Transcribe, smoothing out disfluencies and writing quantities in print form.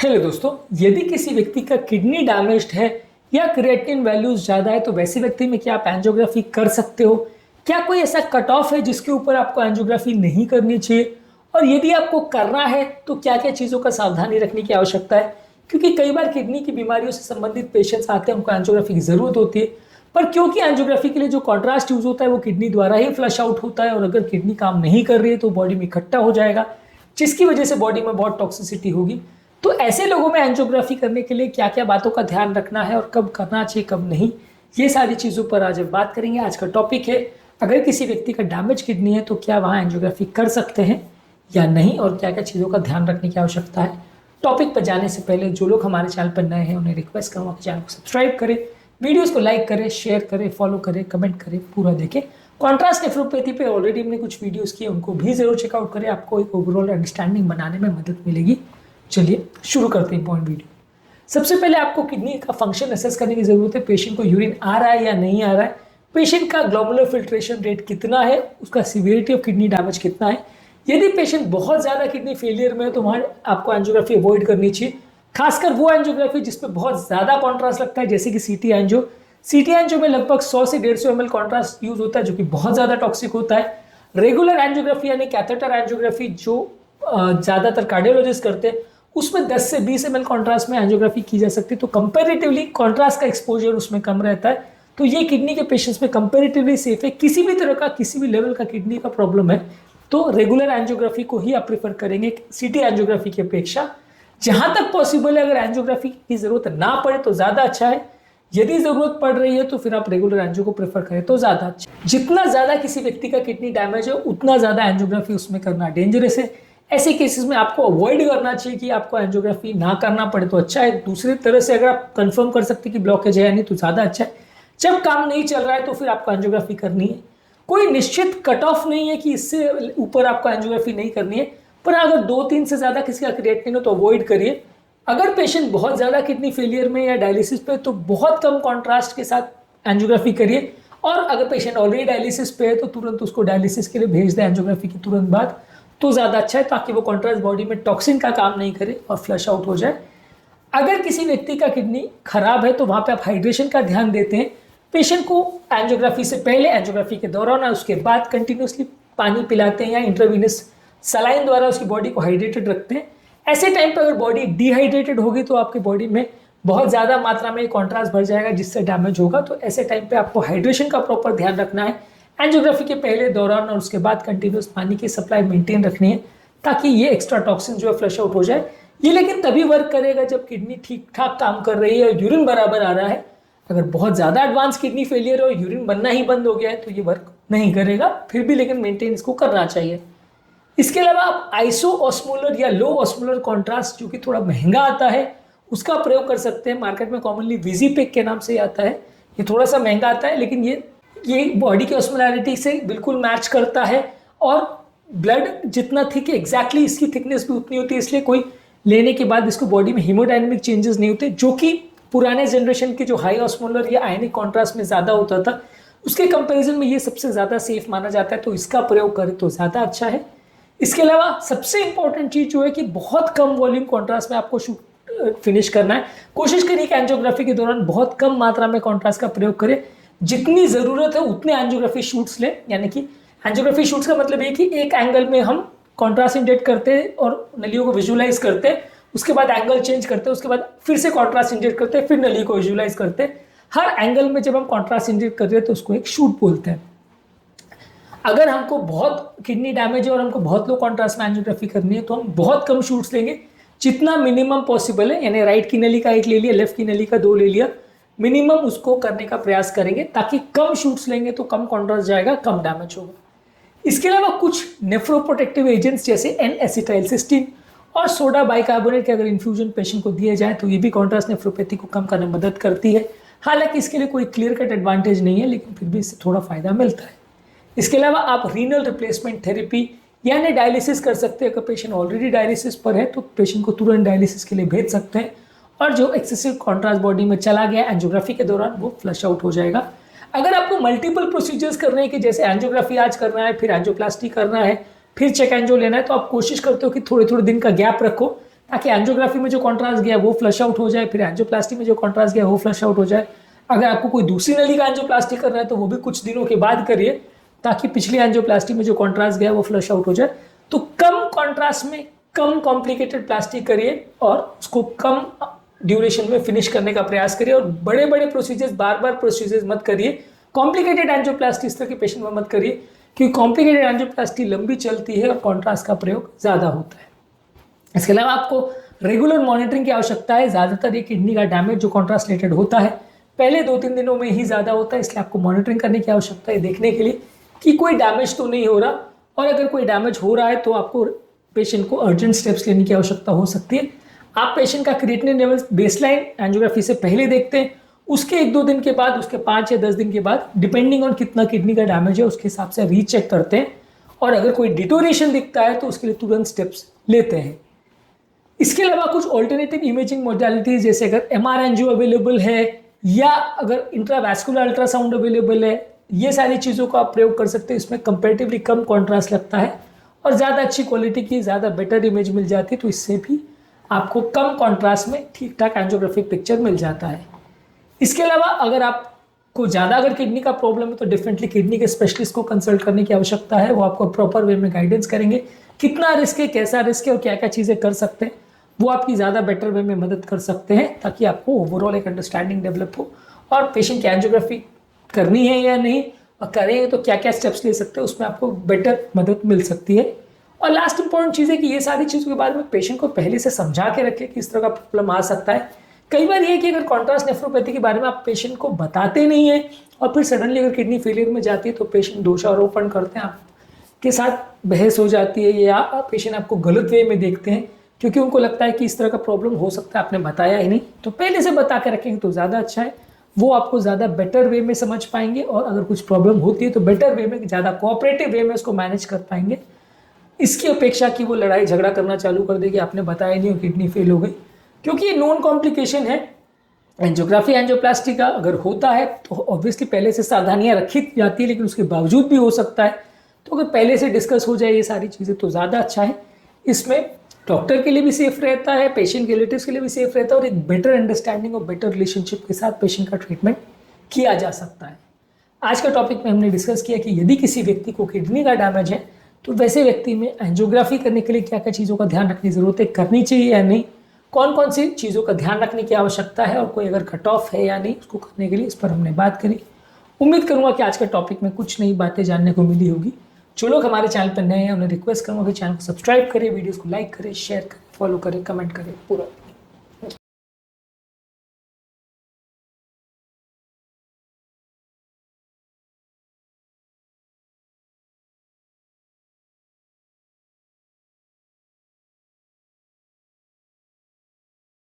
Hello दोस्तों, यदि किसी व्यक्ति का किडनी डैमेज्ड है या क्रिएटिनिन वैल्यूज ज़्यादा है तो वैसे व्यक्ति में क्या आप एंजियोग्राफी कर सकते हो? क्या कोई ऐसा कट ऑफ है जिसके ऊपर आपको एंजियोग्राफी नहीं करनी चाहिए? और यदि आपको करना है तो क्या क्या चीज़ों का सावधानी रखने की आवश्यकता है? क्योंकि कई बार किडनी की बीमारियों से संबंधित पेशेंट्स आते हैं, उनको एंजियोग्राफी की ज़रूरत होती है, पर क्योंकि एंजियोग्राफी के लिए जो कॉन्ट्रास्ट यूज होता है वो किडनी द्वारा ही फ्लश आउट होता है, और अगर किडनी काम नहीं कर रही है तो बॉडी में इकट्ठा हो जाएगा, जिसकी वजह से बॉडी में बहुत टॉक्सिसिटी होगी। तो ऐसे लोगों में एंजियोग्राफी करने के लिए क्या क्या बातों का ध्यान रखना है और कब करना चाहिए कब नहीं, ये सारी चीज़ों पर आज हम बात करेंगे। आज का टॉपिक है, अगर किसी व्यक्ति का डैमेज किडनी है तो क्या वहाँ एंजियोग्राफी कर सकते हैं या नहीं, और क्या क्या चीज़ों का ध्यान रखने की आवश्यकता है। टॉपिक पर जाने से पहले जो लोग हमारे चैनल पर नए हैं उन्हें रिक्वेस्ट करूँगा कि चैनल को सब्सक्राइब करें, वीडियोस को लाइक करें, शेयर करें, फॉलो करें, कमेंट करें, पूरा देखें। कॉन्ट्रास्ट नेफ्रोपैथी पे ऑलरेडी हमने कुछ वीडियोस किए, उनको भी जरूर चेकआउट करें, आपको एक ओवरऑल अंडरस्टैंडिंग बनाने में मदद मिलेगी। चलिए शुरू करते हैं पॉइंट वीडियो। सबसे पहले आपको किडनी का फंक्शन असेस करने की जरूरत है। पेशेंट को यूरिन आ रहा है या नहीं आ रहा है, पेशेंट का ग्लोमेरुलर फिल्ट्रेशन रेट कितना है, उसका सीवियरिटी ऑफ किडनी डैमेज कितना है। यदि पेशेंट बहुत ज़्यादा किडनी फेलियर में है तो वहाँ आपको एंजियोग्राफी अवॉइड करनी चाहिए, खासकर वो एंजियोग्राफी जिसमें बहुत ज़्यादा कॉन्ट्रास्ट लगता है, जैसे कि सीटी एंजियो। सीटी एंजियो में लगभग 100 से 150 ml कॉन्ट्रास्ट यूज होता है, जो कि बहुत ज़्यादा टॉक्सिक होता है। रेगुलर एंजियोग्राफी यानी कैथेटर एंजियोग्राफी जो ज़्यादातर कार्डियोलॉजिस्ट करते हैं, उसमें 10 से 20 ml कॉन्ट्रास्ट में एंजियोग्राफी की जा सकती है, तो कंपैरेटिवली कॉन्ट्रास्ट का एक्सपोजर उसमें कम रहता है। तो ये किडनी के पेशेंट्स में कंपैरेटिवली सेफ है। किसी भी तरह का, किसी भी लेवल का किडनी का प्रॉब्लम है तो रेगुलर एंजियोग्राफी को ही आप प्रेफर करेंगे सीटी एंजियोग्राफी की अपेक्षा। जहां तक पॉसिबल है, अगर एंजियोग्राफी की जरूरत ना पड़े तो ज़्यादा अच्छा है, यदि जरूरत पड़ रही है तो फिर आप रेगुलर एंजियो को प्रेफर करें तो ज़्यादा अच्छा। जितना ज़्यादा किसी व्यक्ति का किडनी डैमेज है उतना ज़्यादा एंजियोग्राफी उसमें करना डेंजरस है। ऐसे केसेस में आपको अवॉइड करना चाहिए कि आपको एंजियोग्राफी ना करना पड़े तो अच्छा है। दूसरी तरह से अगर आप कंफर्म कर सकते हैं कि ब्लॉकेज है या नहीं तो ज़्यादा अच्छा है। जब काम नहीं चल रहा है तो फिर आपको एंजियोग्राफी करनी है। कोई निश्चित कट ऑफ नहीं है कि इससे ऊपर आपको एंजियोग्राफी नहीं करनी है, पर अगर 2-3 से ज़्यादा किसी का क्रिएटिनिन हो तो अवॉइड करिए। अगर पेशेंट बहुत ज़्यादा किडनी फेलियर में या डायलिसिस पे तो बहुत कम कॉन्ट्रास्ट के साथ एंजियोग्राफी करिए, और अगर पेशेंट ऑलरेडी डायलिसिस पे है तो तुरंत उसको डायलिसिस के लिए भेज दें एंजियोग्राफी के तुरंत बाद, तो ज़्यादा अच्छा है, ताकि वो कॉन्ट्रास्ट बॉडी में टॉक्सिन का काम नहीं करे और फ्लश आउट हो जाए। अगर किसी व्यक्ति का किडनी खराब है तो वहाँ पे आप हाइड्रेशन का ध्यान देते हैं। पेशेंट को एंजियोग्राफी से पहले, एंजियोग्राफी के दौरान और उसके बाद कंटिन्यूसली पानी पिलाते हैं या इंट्रावीनस सलाइन द्वारा उसकी बॉडी को हाइड्रेटेड रखते हैं। ऐसे टाइम पर अगर बॉडी डिहाइड्रेटेड होगी तो आपकी बॉडी में बहुत ज़्यादा मात्रा में कॉन्ट्रास्ट भर जाएगा, जिससे डैमेज होगा। तो ऐसे टाइम पे आपको हाइड्रेशन का प्रॉपर ध्यान रखना है। एंजियोग्राफी के पहले, दौरान और उसके बाद कंटिन्यूस पानी की सप्लाई मेंटेन रखनी है, ताकि ये एक्स्ट्रा टॉक्सिन जो है फ्लश आउट हो जाए। ये लेकिन तभी वर्क करेगा जब किडनी ठीक ठाक काम कर रही है और यूरिन बराबर आ रहा है। अगर बहुत ज़्यादा एडवांस किडनी फेलियर है और यूरिन बनना ही बंद हो गया है तो ये वर्क नहीं करेगा। फिर भी लेकिन मेंटेन इसको करना चाहिए। इसके अलावा आप आइसो ऑस्मोलर या लो ऑस्मोलर कॉन्ट्रास्ट, जो कि थोड़ा महंगा आता है, उसका प्रयोग कर सकते हैं। मार्केट में कॉमनली विजीपिक के नाम से आता है। ये थोड़ा सा महंगा आता है, लेकिन ये बॉडी की ऑस्मोलैरिटी से बिल्कुल मैच करता है, और ब्लड जितना थिक है एग्जैक्टली इसकी थिकनेस भी उतनी होती है, इसलिए कोई लेने के बाद इसको बॉडी में हीमोडायनेमिक चेंजेस नहीं होते, जो कि पुराने जनरेशन के जो हाई ऑस्मोलर या आयनिक कॉन्ट्रास्ट में ज़्यादा होता था, उसके कंपैरिजन में ये सबसे ज़्यादा सेफ माना जाता है। तो इसका प्रयोग करें तो ज़्यादा अच्छा है। इसके अलावा सबसे इंपॉर्टेंट चीज़ जो है कि बहुत कम वॉल्यूम कॉन्ट्रास्ट में आपको फिनिश करना है। कोशिश करिए कि एंजियोग्राफी के दौरान बहुत कम मात्रा में कॉन्ट्रास्ट का प्रयोग करें। जितनी ज़रूरत है उतने एंजियोग्राफी शूट्स लें। यानी कि एंजियोग्राफी शूट्स का मतलब ये कि एक एंगल में हम कॉन्ट्रास्ट इंजेक्ट करते हैं और नलियों को विजुलाइज करते हैं, उसके बाद एंगल चेंज करते हैं, उसके बाद फिर से कॉन्ट्रास्ट इंजेक्ट करते हैं, फिर नली को विजुलाइज करते हैं। हर एंगल में जब हम कॉन्ट्रास्ट इंजेक्ट कर रहे हैं तो उसको एक शूट बोलते हैं। अगर हमको बहुत किडनी डैमेज है और हमको बहुत लो कॉन्ट्रास्ट में एंजियोग्राफी करनी है तो हम बहुत कम शूट्स लेंगे, जितना मिनिमम पॉसिबल है। यानी राइट की नली का एक ले लिया, लेफ्ट की नली का 2 ले लिया, मिनिमम उसको करने का प्रयास करेंगे, ताकि कम शूट्स लेंगे तो कम कॉन्ट्रास्ट जाएगा, कम डैमेज होगा। इसके अलावा कुछ नेफ्रोप्रोटेक्टिव एजेंट्स जैसे N-एसिटाइलसिस्टीन और सोडा बाइकार्बोनेट के अगर इन्फ्यूजन पेशेंट को दिए जाए तो ये भी कॉन्ट्रास्ट नेफ्रोपैथी को कम करने में मदद करती है। हालांकि इसके लिए कोई क्लियर कट एडवांटेज नहीं है, लेकिन फिर भी इससे थोड़ा फायदा मिलता है। इसके अलावा आप रीनल रिप्लेसमेंट थेरेपी यानी डायलिसिस कर सकते हैं। अगर पेशेंट ऑलरेडी डायलिसिस पर है तो पेशेंट को तुरंत डायलिसिस के लिए भेज सकते हैं, और जो एक्सेसिव कॉन्ट्रास्ट बॉडी में चला गया एंजियोग्राफी के दौरान वो फ्लश आउट हो जाएगा। अगर आपको मल्टीपल प्रोसीजर्स करने हैं कि जैसे एंजियोग्राफी आज करना है, फिर एंजियोप्लास्टी करना है, फिर चेक एंजियो लेना है, तो आप कोशिश करते हो कि थोड़े थोड़े दिन का गैप रखो, ताकि एंजियोग्राफी में जो कॉन्ट्रास्ट गया वो फ्लश आउट हो जाए, फिर एंजियोप्लास्टी में जो कॉन्ट्रास्ट गया वो फ्लश आउट हो जाए। अगर आपको कोई दूसरी नली का एंजियोप्लास्टी करना है तो वो भी कुछ दिनों के बाद करिए, ताकि पिछली एंजियोप्लास्टी में जो कॉन्ट्रास्ट गया वो फ्लश आउट हो जाए। तो कम कॉन्ट्रास्ट में कम कॉम्प्लिकेटेड प्लास्टिक करिए और उसको कम ड्यूरेशन में फिनिश करने का प्रयास करिए, और बड़े बड़े प्रोसीजर्स, बार बार प्रोसीजर्स मत करिए। कॉम्प्लिकेटेड एंजियोप्लास्टी इस तरह के पेशेंट में मत करिए, क्योंकि कॉम्प्लिकेटेड एंजियोप्लास्टी लंबी चलती है और कॉन्ट्रास्ट का प्रयोग ज़्यादा होता है। इसके अलावा आपको रेगुलर मॉनिटरिंग की आवश्यकता है। ज़्यादातर ये किडनी का डैमेज जो कॉन्ट्रास्ट रिलेटेड होता है पहले 2-3 दिनों में ही ज़्यादा होता है, इसलिए आपको मॉनिटरिंग करने की आवश्यकता है, देखने के लिए कि कोई डैमेज तो नहीं हो रहा, और अगर कोई डैमेज हो रहा है तो आपको पेशेंट को अर्जेंट स्टेप्स लेने की आवश्यकता हो सकती है। आप पेशेंट का क्रिएटिनिन लेवल बेसलाइन एंजियोग्राफी से पहले देखते हैं, उसके 1-2 दिन के बाद, उसके 5 या 10 दिन के बाद, डिपेंडिंग ऑन कितना किडनी का डैमेज है उसके हिसाब से रीचेक करते हैं, और अगर कोई डिटोरेशन दिखता है तो उसके लिए तुरंत स्टेप्स लेते हैं। इसके अलावा कुछ ऑल्टरनेटिव इमेजिंग मोडालिटीज, जैसे अगर एमआर एंजियो अवेलेबल है या अगर इंट्रावैस्कुलर अल्ट्रासाउंड अवेलेबल है, ये सारी चीज़ों का आप प्रयोग कर सकते हैं। इसमें कंपेरेटिवली कम कॉन्ट्रास्ट लगता है और ज़्यादा अच्छी क्वालिटी की, ज़्यादा बेटर इमेज मिल जाती है, तो इससे भी आपको कम कॉन्ट्रास्ट में ठीक ठाक एंजियोग्राफिक पिक्चर मिल जाता है। इसके अलावा अगर आपको ज़्यादा अगर किडनी का प्रॉब्लम है तो डेफिनेटली किडनी के स्पेशलिस्ट को कंसल्ट करने की आवश्यकता है। वो आपको प्रॉपर वे में गाइडेंस करेंगे, कितना रिस्क है, कैसा रिस्क है और क्या क्या चीज़ें कर सकते हैं, वो आपकी ज़्यादा बेटर वे में मदद कर सकते हैं, ताकि आपको ओवरऑल एक अंडरस्टैंडिंग डेवलप हो और पेशेंट की एंजियोग्राफी करनी है या नहीं, और करेंगे तो क्या क्या स्टेप्स ले सकते हैं, उसमें आपको बेटर मदद मिल सकती है। और लास्ट इंपॉर्टेंट चीज़ है कि ये सारी चीज़ों के बारे में पेशेंट को पहले से समझा के रखें कि इस तरह का प्रॉब्लम आ सकता है। कई बार ये कि अगर कॉन्ट्रास्ट नेफ्रोपैथी के बारे में आप पेशेंट को बताते नहीं है और फिर सडनली अगर किडनी फेलियर में जाती है तो पेशेंट दोषारोपण करते हैं, आपके साथ बहस हो जाती है, या पेशेंट आपको गलत वे में देखते हैं, क्योंकि उनको लगता है कि इस तरह का प्रॉब्लम हो सकता है, आपने बताया ही नहीं। तो पहले से बता के रखेंगे तो ज़्यादा अच्छा है, वो आपको ज़्यादा बेटर वे में समझ पाएंगे, और अगर कुछ प्रॉब्लम होती है तो बेटर वे में, ज़्यादा कोऑपरेटिव वे में उसको मैनेज कर पाएंगे, इसकी अपेक्षा कि वो लड़ाई झगड़ा करना चालू कर देगी, आपने बताया नहीं और किडनी फेल हो गई। क्योंकि ये नॉन कॉम्प्लिकेशन है एंजियोग्राफी एंजियोप्लास्टी का, अगर होता है तो ऑब्वियसली पहले से सावधानियां रखी जाती है, लेकिन उसके बावजूद भी हो सकता है। तो अगर पहले से डिस्कस हो जाए ये सारी चीज़ें तो ज़्यादा अच्छा है। इसमें डॉक्टर के लिए भी सेफ रहता है, पेशेंट के रिलेटिव्स के लिए भी सेफ रहता है, और एक बेटर अंडरस्टैंडिंग और बेटर रिलेशनशिप के साथ पेशेंट का ट्रीटमेंट किया जा सकता है। आज का टॉपिक में हमने डिस्कस किया कि यदि किसी व्यक्ति को किडनी का डैमेज है तो वैसे व्यक्ति में एंजियोग्राफी करने के लिए क्या क्या चीज़ों का ध्यान रखने की ज़रूरत है, करनी चाहिए या नहीं, कौन कौन सी चीज़ों का ध्यान रखने की आवश्यकता है, और कोई अगर कट ऑफ है या नहीं उसको करने के लिए, इस पर हमने बात करी। उम्मीद करूँगा कि आज का टॉपिक में कुछ नई बातें जानने को मिली होगी। जो लोग हमारे चैनल पर नए हैं उन्हें रिक्वेस्ट करूँगा कि चैनल को सब्सक्राइब करें, वीडियोज़ को लाइक करें, शेयर करें, फॉलो करें, कमेंट करें, पूरा